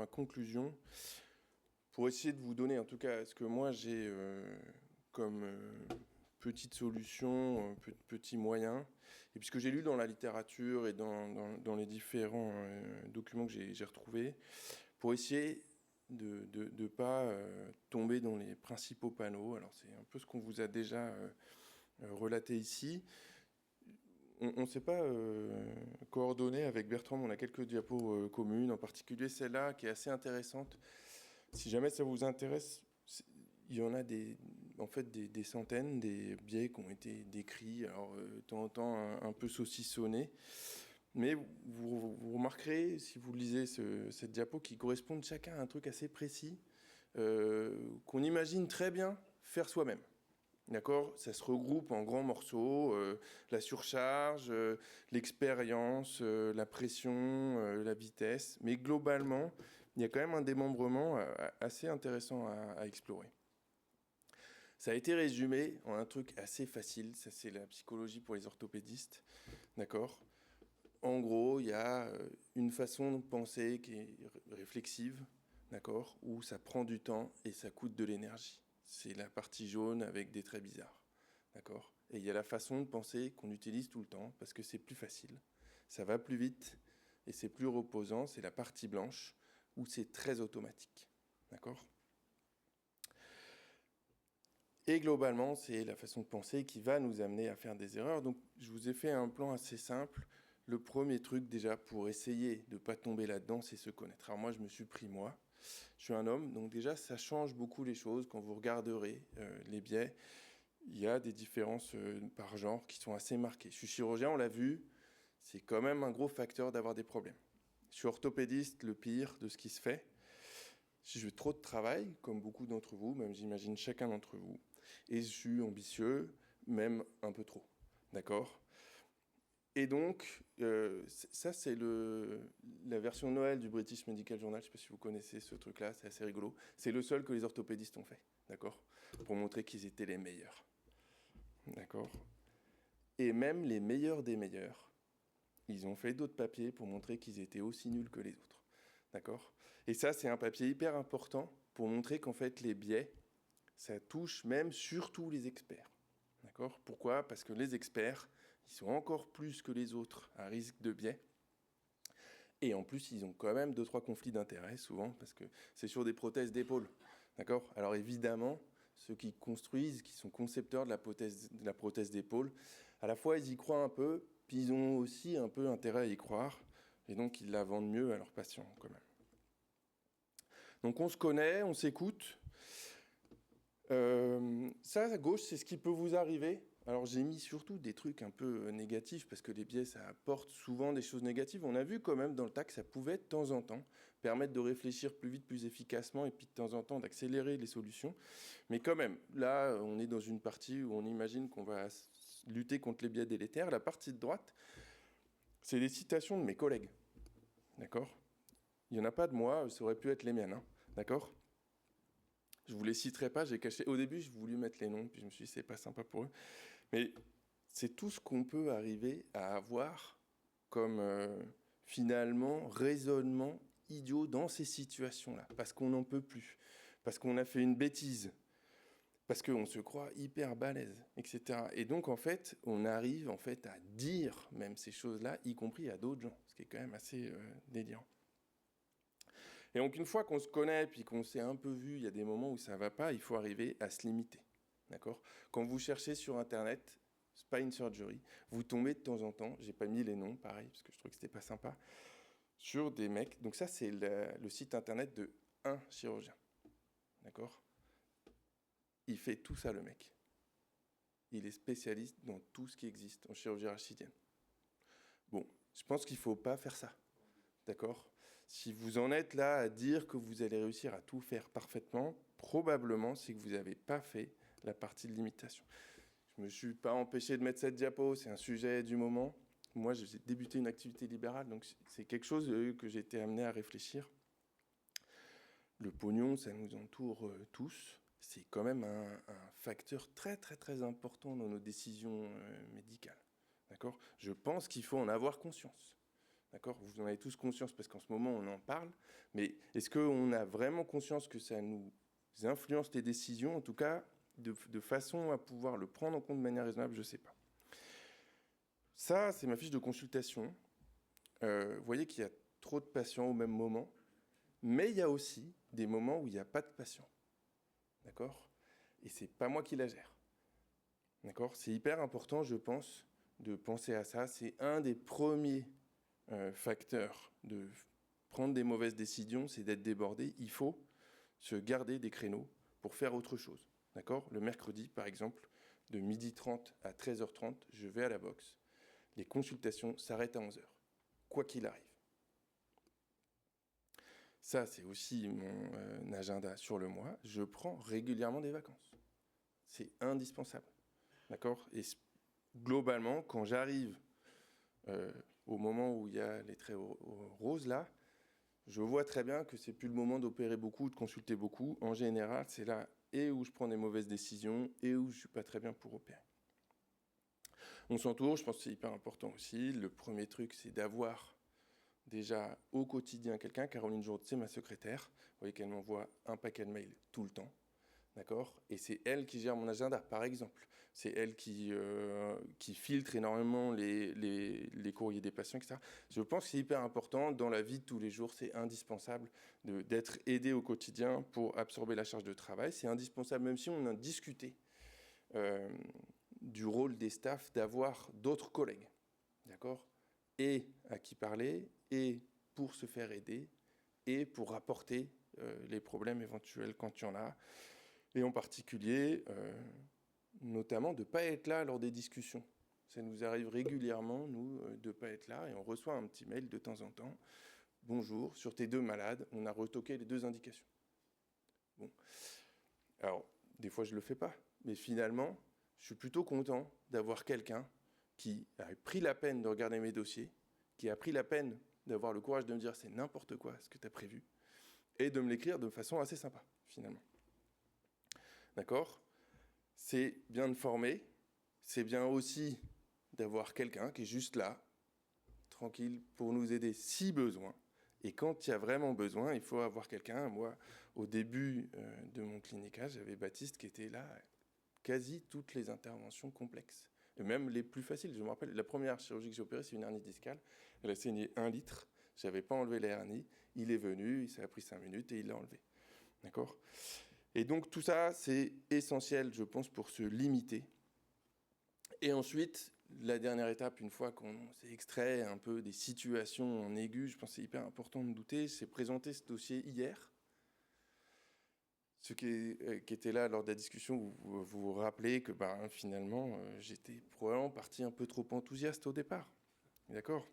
ma conclusion, pour essayer de vous donner en tout cas ce que moi j'ai comme petite solution, petit moyen, et puis ce que j'ai lu dans la littérature et dans les différents documents que j'ai retrouvés, pour essayer de ne pas tomber dans les principaux panneaux. Alors c'est un peu ce qu'on vous a déjà relaté ici. On ne s'est pas coordonné avec Bertrand, on a quelques diapos communes, en particulier celle-là qui est assez intéressante. Si jamais ça vous intéresse, il y en a des centaines, des biais qui ont été décrits, alors de temps en temps un peu saucissonnés. Mais vous remarquerez, si vous lisez cette diapo, qu'ils correspondent chacun à un truc assez précis, qu'on imagine très bien faire soi-même. D'accord ? Ça se regroupe en grands morceaux, la surcharge, l'expérience, la pression, la vitesse. Mais globalement, il y a quand même un démembrement assez intéressant à explorer. Ça a été résumé en un truc assez facile, ça c'est la psychologie pour les orthopédistes. D'accord ? En gros, il y a une façon de penser qui est réflexive, d'accord, où ça prend du temps et ça coûte de l'énergie. C'est la partie jaune avec des traits bizarres, d'accord. Et il y a la façon de penser qu'on utilise tout le temps parce que c'est plus facile, ça va plus vite et c'est plus reposant. C'est la partie blanche où c'est très automatique, d'accord. Et globalement, c'est la façon de penser qui va nous amener à faire des erreurs. Donc, je vous ai fait un plan assez simple. Le premier truc, déjà, pour essayer de ne pas tomber là-dedans, c'est se connaître. Alors moi, je me suis pris moi. Je suis un homme, donc déjà, ça change beaucoup les choses. Quand vous regarderez les biais, il y a des différences par genre qui sont assez marquées. Je suis chirurgien, on l'a vu, c'est quand même un gros facteur d'avoir des problèmes. Je suis orthopédiste, le pire de ce qui se fait. Si j'ai trop de travail, comme beaucoup d'entre vous, même j'imagine chacun d'entre vous, et je suis ambitieux, même un peu trop. D'accord ? Et donc, ça, c'est la version Noël du British Medical Journal. Je ne sais pas si vous connaissez ce truc-là, c'est assez rigolo. C'est le seul que les orthopédistes ont fait, d'accord ? Pour montrer qu'ils étaient les meilleurs. D'accord ? Et même les meilleurs des meilleurs, ils ont fait d'autres papiers pour montrer qu'ils étaient aussi nuls que les autres. D'accord ? Et ça, c'est un papier hyper important pour montrer qu'en fait, les biais, ça touche même surtout les experts. D'accord ? Pourquoi ? Parce que les experts, ils sont encore plus que les autres à risque de biais. Et en plus, ils ont quand même 2-3 conflits d'intérêts, souvent, parce que c'est sur des prothèses d'épaule. D'accord ? Alors évidemment, ceux qui construisent, qui sont concepteurs de la prothèse d'épaule, à la fois, ils y croient un peu, puis ils ont aussi un peu intérêt à y croire, et donc ils la vendent mieux à leurs patients, quand même. Donc on se connaît, on s'écoute. Ça, à gauche, c'est ce qui peut vous arriver. Alors j'ai mis surtout des trucs un peu négatifs, parce que les biais, ça apporte souvent des choses négatives. On a vu quand même dans le tas que ça pouvait, de temps en temps, permettre de réfléchir plus vite, plus efficacement, et puis de temps en temps d'accélérer les solutions. Mais quand même, là, on est dans une partie où on imagine qu'on va lutter contre les biais délétères. La partie de droite, c'est des citations de mes collègues. D'accord ? Il n'y en a pas de moi, ça aurait pu être les miennes. Hein. D'accord ? Je ne vous les citerai pas, j'ai caché. Au début, j'ai voulu mettre les noms, puis je me suis dit, c'est pas sympa pour eux. Mais c'est tout ce qu'on peut arriver à avoir comme, finalement, raisonnement idiot dans ces situations-là. Parce qu'on n'en peut plus. Parce qu'on a fait une bêtise. Parce qu'on se croit hyper balèze, etc. Et donc, en fait, on arrive en fait, à dire même ces choses-là, y compris à d'autres gens. Ce qui est quand même assez délirant. Et donc, une fois qu'on se connaît, puis qu'on s'est un peu vu, il y a des moments où ça ne va pas, il faut arriver à se limiter. D'accord ? Quand vous cherchez sur Internet, spine surgery, vous tombez de temps en temps, j'ai pas mis les noms, pareil, parce que je trouvais que c'était pas sympa, sur des mecs. Donc ça, c'est le site Internet de un chirurgien. D'accord ? Il fait tout ça, le mec. Il est spécialiste dans tout ce qui existe en chirurgie rachidienne. Bon, je pense qu'il ne faut pas faire ça. D'accord ? Si vous en êtes là à dire que vous allez réussir à tout faire parfaitement, probablement c'est que vous n'avez pas fait la partie de limitation. Je ne me suis pas empêché de mettre cette diapo, c'est un sujet du moment. Moi, j'ai débuté une activité libérale, donc c'est quelque chose que j'ai été amené à réfléchir. Le pognon, ça nous entoure tous. C'est quand même un facteur très, très, très important dans nos décisions médicales. D'accord ? Je pense qu'il faut en avoir conscience. D'accord ? Vous en avez tous conscience parce qu'en ce moment, on en parle. Mais est-ce qu'on a vraiment conscience que ça nous influence les décisions, en tout cas, de façon à pouvoir le prendre en compte de manière raisonnable? Je ne sais pas. Ça, c'est ma fiche de consultation. Vous voyez qu'il y a trop de patients au même moment, mais il y a aussi des moments où il n'y a pas de patients. D'accord ? Et c'est pas moi qui la gère. D'accord ? C'est hyper important, je pense, de penser à ça. C'est un des premiers facteurs de prendre des mauvaises décisions, c'est d'être débordé. Il faut se garder des créneaux pour faire autre chose. D'accord ? Le mercredi, par exemple, de 12h30 à 13h30, je vais à la boxe. Les consultations s'arrêtent à 11h, quoi qu'il arrive. Ça, c'est aussi mon agenda sur le mois. Je prends régulièrement des vacances. C'est indispensable. D'accord ? Et globalement, quand j'arrive au moment où il y a les traits roses, là, je vois très bien que c'est plus le moment d'opérer beaucoup, de consulter beaucoup. En général, c'est là et où je prends des mauvaises décisions et où je ne suis pas très bien pour opérer. On s'entoure, je pense que c'est hyper important aussi. Le premier truc, c'est d'avoir déjà au quotidien quelqu'un. Caroline Jourde, c'est ma secrétaire. Vous voyez qu'elle m'envoie un paquet de mails tout le temps. D'accord ? Et c'est elle qui gère mon agenda, par exemple. C'est elle qui filtre énormément les courriers des patients, etc. Je pense que c'est hyper important dans la vie de tous les jours. C'est indispensable d'être aidé au quotidien pour absorber la charge de travail. C'est indispensable, même si on a discuté du rôle des staffs, d'avoir d'autres collègues. D'accord ? Et à qui parler, et pour se faire aider, et pour rapporter les problèmes éventuels quand il y en a. Et en particulier, notamment, de ne pas être là lors des discussions. Ça nous arrive régulièrement, nous, de ne pas être là, et on reçoit un petit mail de temps en temps. Bonjour, sur tes 2 malades, on a retoqué les 2 indications. Bon. Alors, des fois, je ne le fais pas, mais finalement, je suis plutôt content d'avoir quelqu'un qui a pris la peine de regarder mes dossiers, qui a pris la peine d'avoir le courage de me dire c'est n'importe quoi ce que tu as prévu, et de me l'écrire de façon assez sympa, finalement. D'accord ? C'est bien de former, c'est bien aussi d'avoir quelqu'un qui est juste là, tranquille, pour nous aider si besoin. Et quand il y a vraiment besoin, il faut avoir quelqu'un. Moi, au début de mon clinicage, j'avais Baptiste qui était là, quasi toutes les interventions complexes, et même les plus faciles. Je me rappelle, la première chirurgie que j'ai opérée, c'est une hernie discale. Elle a saigné 1 litre. Je n'avais pas enlevé la hernie. Il est venu, ça a pris 5 minutes et il l'a enlevé. D'accord ? Et donc tout ça, c'est essentiel, je pense, pour se limiter. Et ensuite, la dernière étape, une fois qu'on s'est extrait un peu des situations en aigu, je pense que c'est hyper important de douter, c'est présenter ce dossier hier. Ceux qui étaient là lors de la discussion, vous vous rappelez que finalement, j'étais probablement parti un peu trop enthousiaste au départ. D'accord ?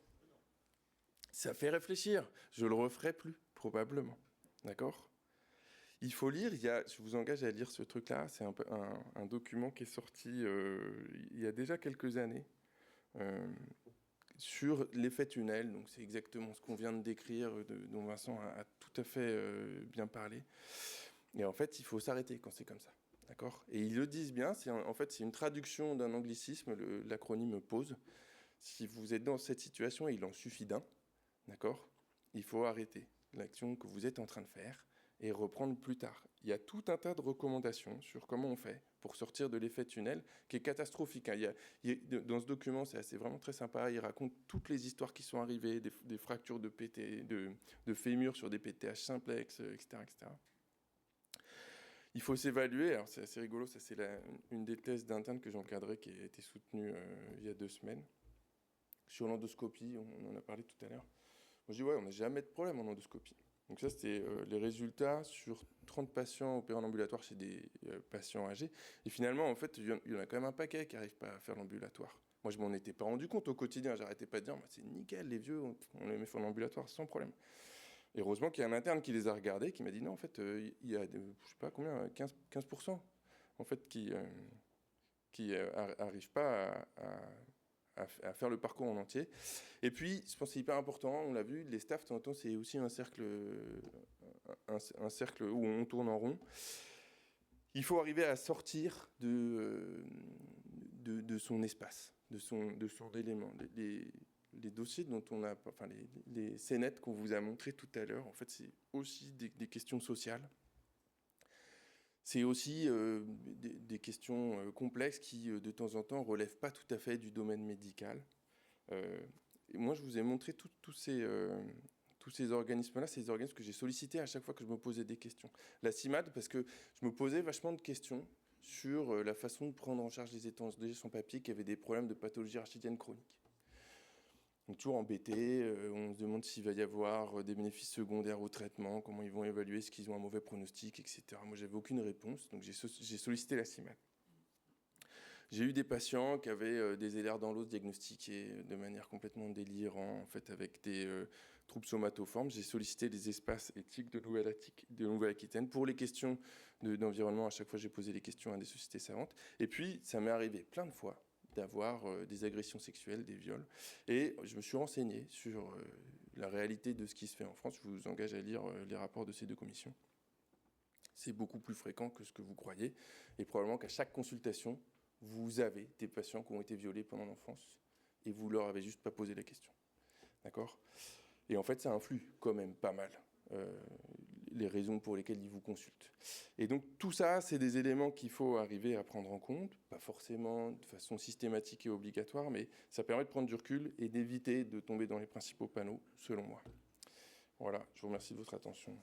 Ça fait réfléchir. Je le referai plus, probablement. D'accord ? Il faut lire, je vous engage à lire ce truc-là, c'est un document qui est sorti il y a déjà quelques années sur l'effet tunnel, donc c'est exactement ce qu'on vient de décrire, dont Vincent a tout à fait bien parlé. Et en fait, il faut s'arrêter quand c'est comme ça, d'accord ? Et ils le disent bien, c'est une traduction d'un anglicisme, l'acronyme PAUSE. Si vous êtes dans cette situation, il en suffit d'un, d'accord ? Il faut arrêter l'action que vous êtes en train de faire et reprendre plus tard. Il y a tout un tas de recommandations sur comment on fait pour sortir de l'effet tunnel, qui est catastrophique. Dans ce document, c'est vraiment très sympa, il raconte toutes les histoires qui sont arrivées, des fractures de fémur sur des PTH simplex, etc., etc. Il faut s'évaluer, alors c'est assez rigolo, ça c'est une des thèses d'interne que j'encadrais qui a été soutenue il y a 2 semaines, sur l'endoscopie, on en a parlé tout à l'heure. Moi je dis ouais, on n'a jamais de problème en endoscopie. Donc ça, c'était les résultats sur 30 patients opérés en ambulatoire chez des patients âgés. Et finalement, en fait, il y en a quand même un paquet qui n'arrivent pas à faire l'ambulatoire. Moi, je m'en étais pas rendu compte au quotidien. J'arrêtais pas de dire, c'est nickel, les vieux, on les met sur l'ambulatoire sans problème. Et heureusement qu'il y a un interne qui les a regardés, qui m'a dit, non, en fait, il y a, je sais pas combien, 15% en fait, qui n'arrivent pas à faire le parcours en entier. Et puis, je pense que c'est hyper important, on l'a vu, les staffs, de temps en temps, c'est aussi un cercle où on tourne en rond. Il faut arriver à sortir de son espace, de son élément. les dossiers dont on a, enfin les scénettes qu'on vous a montrées tout à l'heure, en fait, c'est aussi des questions sociales. C'est aussi des questions complexes qui, de temps en temps, ne relèvent pas tout à fait du domaine médical. Et moi, je vous ai montré tous ces organismes-là, ces organismes que j'ai sollicités à chaque fois que je me posais des questions. La CIMAD, parce que je me posais vachement de questions sur la façon de prendre en charge les étrangers sans papier qui avaient des problèmes de pathologie rachidienne chronique. Donc toujours embêté, on se demande s'il va y avoir des bénéfices secondaires au traitement, comment ils vont évaluer, est-ce qu'ils ont un mauvais pronostic, etc. Moi, j'avais aucune réponse, donc j'ai sollicité la CIMAD. J'ai eu des patients qui avaient des LR dans l'os diagnostiqués de manière complètement délirante, en fait, avec des troubles somatoformes. J'ai sollicité les espaces éthiques de Nouvelle-Aquitaine. Pour les questions d'environnement, à chaque fois, j'ai posé les questions à des sociétés savantes. Et puis, ça m'est arrivé plein de fois d'avoir des agressions sexuelles, des viols. Et je me suis renseigné sur la réalité de ce qui se fait en France. Je vous engage à lire les rapports de ces deux commissions. C'est beaucoup plus fréquent que ce que vous croyez. Et probablement qu'à chaque consultation, vous avez des patients qui ont été violés pendant l'enfance et vous leur avez juste pas posé la question. D'accord ? Et en fait, ça influe quand même pas mal les raisons pour lesquelles ils vous consultent. Et donc, tout ça, c'est des éléments qu'il faut arriver à prendre en compte, pas forcément de façon systématique et obligatoire, mais ça permet de prendre du recul et d'éviter de tomber dans les principaux panneaux, selon moi. Voilà, je vous remercie de votre attention.